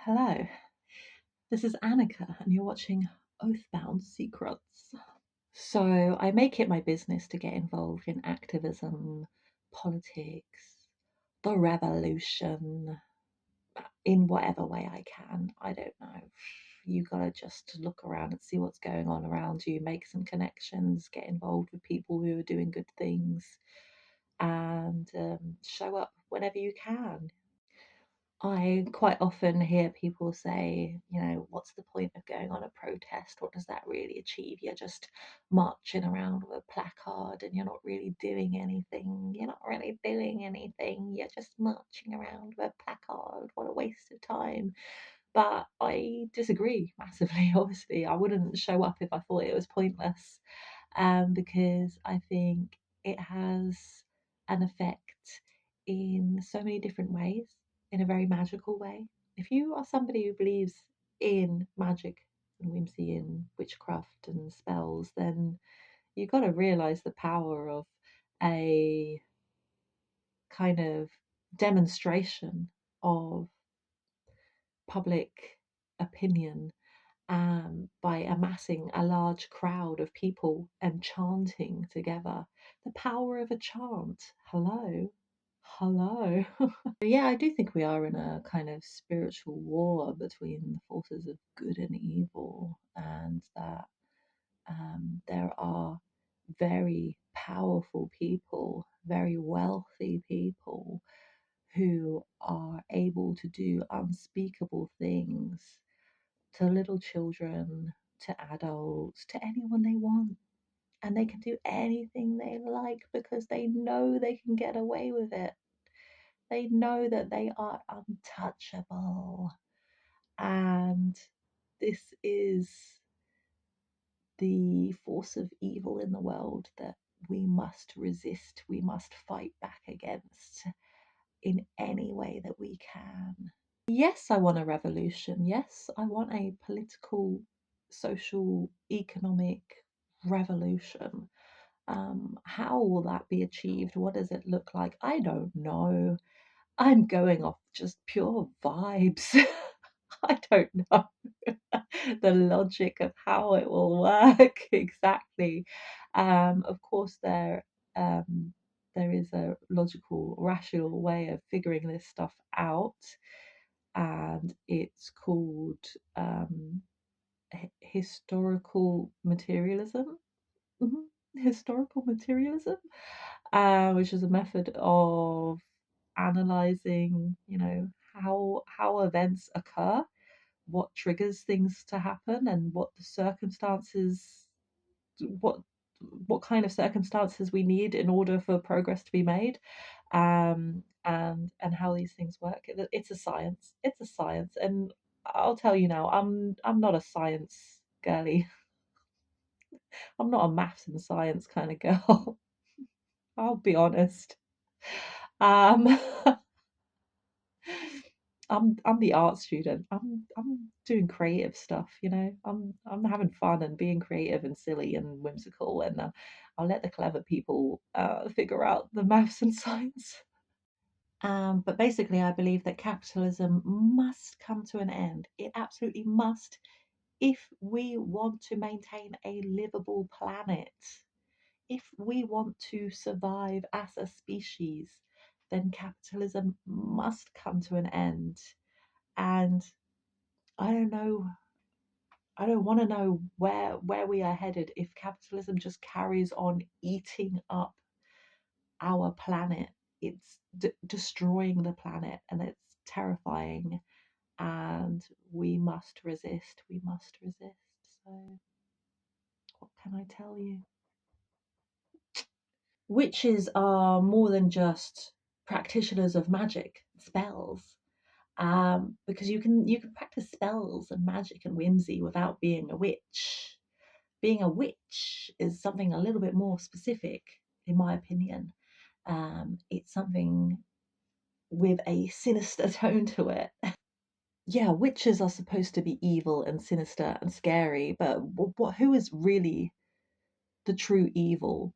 Hello, this is Annika, and you're watching Oathbound Secrets. So, I make it my business to get involved in activism, politics, the revolution, in whatever way I can. I don't know. You gotta just look around and see what's going on around you, make some connections, get involved with people who are doing good things, and show up whenever you can. I quite often hear people say, what's the point of going on a protest? What does that really achieve? You're just marching around with a placard and you're not really doing anything. You're not really doing anything. You're just marching around with a placard. What a waste of time. But I disagree massively, obviously. I wouldn't show up if I thought it was pointless, because I think it has an effect in so many different ways, in a very magical way. If you are somebody who believes in magic and whimsy and witchcraft and spells, then you've got to realize the power of a kind of demonstration of public opinion, by amassing a large crowd of people and chanting together. The power of a chant. Hello. Hello. Yeah, I do think we are in a kind of spiritual war between the forces of good and evil, and that there are very powerful people, very wealthy people who are able to do unspeakable things to little children, to adults, to anyone they want. And they can do anything they like because they know they can get away with it. They know that they are untouchable. And this is the force of evil in the world that we must resist, we must fight back against in any way that we can. Yes, I want a revolution. Yes, I want a political, social, economic revolution. How will that be achieved? What does it look like? I don't know. I'm going off just pure vibes. I don't know the logic of how it will work exactly. Of course, there is a logical, rational way of figuring this stuff out, and it's called historical materialism. Mhm. Historical materialism, which is a method of analyzing, how events occur, what triggers things to happen, and what what kind of circumstances we need in order for progress to be made, and how these things work. It's a science. It's a science, and I'll tell you now, I'm not a science girly. I'm not a maths and science kind of girl. I'll be honest. Um, I'm the art student. I'm doing creative stuff, I'm having fun and being creative and silly and whimsical, and I'll let the clever people figure out the maths and science. But basically, I believe that capitalism must come to an end. It absolutely must, if we want to maintain a livable planet. If we want to survive as a species, then capitalism must come to an end. And I don't know, I don't want to know where we are headed if capitalism just carries on eating up our planet. It's destroying the planet, and it's terrifying. And we must resist. We must resist. So, what can I tell you? Witches are more than just practitioners of magic spells, because you can practice spells and magic and whimsy without being a witch. Being a witch is something a little bit more specific, in my opinion. It's something with a sinister tone to it. Yeah, witches are supposed to be evil and sinister and scary, but who is really the true evil?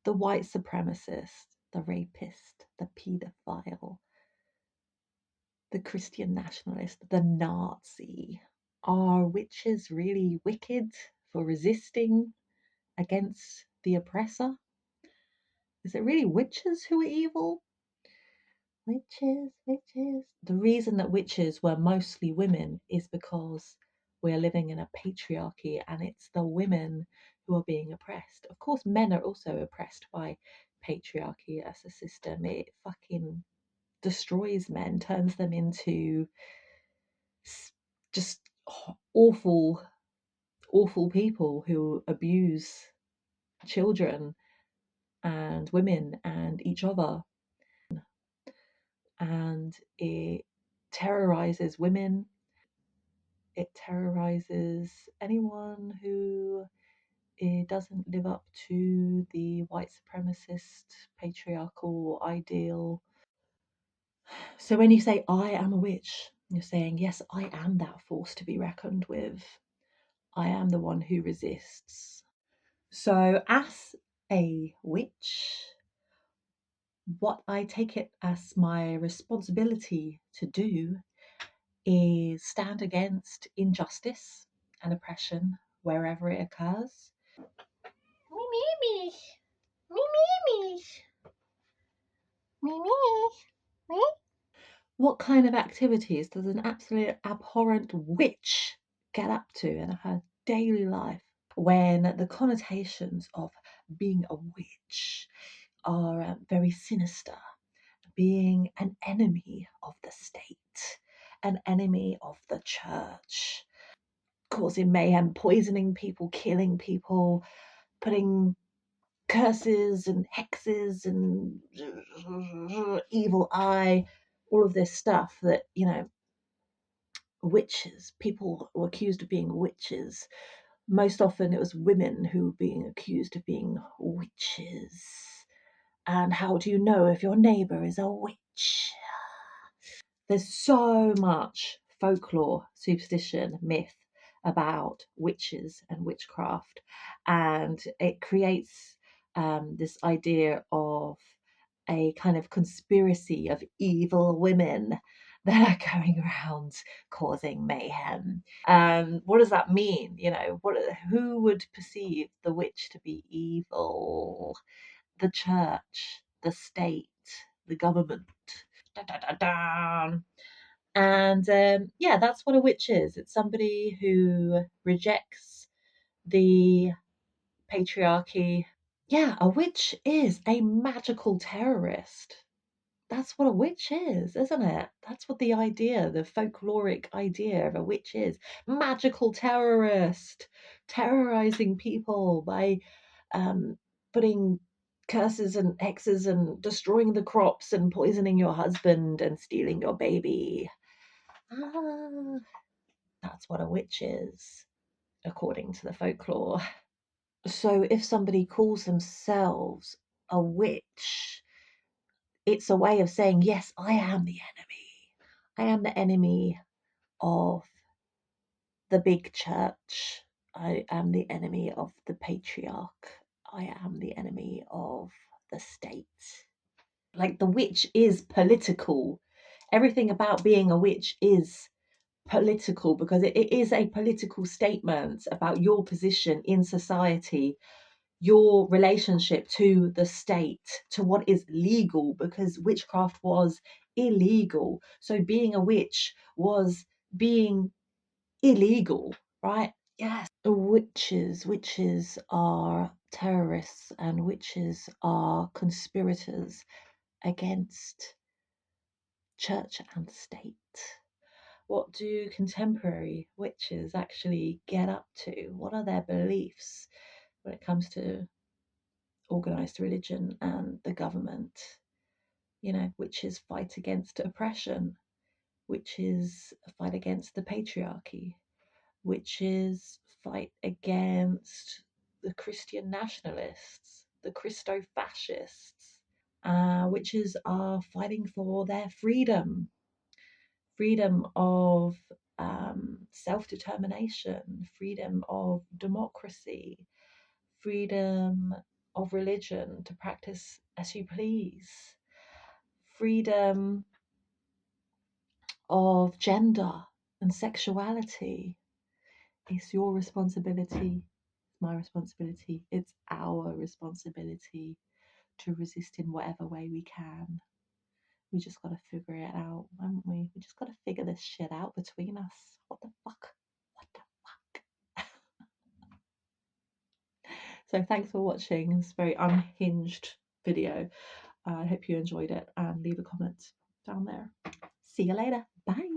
The white supremacist, the rapist, the paedophile. the Christian nationalist, the Nazi. Are witches really wicked for resisting against the oppressor? Is it really witches who are evil? Witches, witches. The reason that witches were mostly women is because we're living in a patriarchy and it's the women who are being oppressed. Of course, men are also oppressed by patriarchy as a system. It fucking destroys men, turns them into just awful, awful people who abuse children and women and each other. And it terrorizes women. It terrorizes anyone who doesn't live up to the white supremacist patriarchal ideal. So when you say, I am a witch, you're saying, yes, I am that force to be reckoned with. I am the one who resists. So as a witch, what I take it as my responsibility to do is stand against injustice and oppression wherever it occurs. Me, me, me. Me, me, me. Me, me. What kind of activities does an absolute abhorrent witch get up to in her daily life when the connotations of being a witch are very sinister? Being an enemy of the state, an enemy of the church, causing mayhem, poisoning people, killing people, putting curses and hexes and evil eye, all of this stuff that, witches, people were accused of being witches. Most often it was women who were being accused of being witches. And how do you know if your neighbour is a witch? There's so much folklore, superstition, myth about witches and witchcraft, and it creates this idea of a kind of conspiracy of evil women that are going around causing mayhem. What does that mean? Who would perceive the witch to be evil? The church, the state, the government. Da, da, da, da. And yeah, that's what a witch is. It's somebody who rejects the patriarchy. Yeah, a witch is a magical terrorist. That's what a witch is, isn't it? That's what the folkloric idea of a witch is. Magical terrorist, terrorizing people by putting curses and hexes and destroying the crops and poisoning your husband and stealing your baby. Ah, that's what a witch is, according to the folklore. So if somebody calls themselves a witch, it's a way of saying, yes, I am the enemy. I am the enemy of the big church. I am the enemy of the patriarch. I am the enemy of the state. Like, the witch is political. Everything about being a witch is political because it is a political statement about your position in society, your relationship to the state, to what is legal, because witchcraft was illegal. So being a witch was being illegal, right? Yes. Witches are terrorists, and witches are conspirators against church and state. What do contemporary witches actually get up to? What are their beliefs when it comes to organised religion and the government? Witches fight against oppression, witches fight against the patriarchy, witches fight against the Christian nationalists, the Christo-fascists. Witches are fighting for their freedom, freedom of self-determination, freedom of democracy, freedom of religion to practice as you please, freedom of gender and sexuality. It's your responsibility, my responsibility, it's our responsibility to resist in whatever way we can. We just got to figure it out, haven't we? We just got to figure this shit out between us. What the fuck? What the fuck? So thanks for watching this very unhinged video. I hope you enjoyed it, and leave a comment down there. See you later. Bye.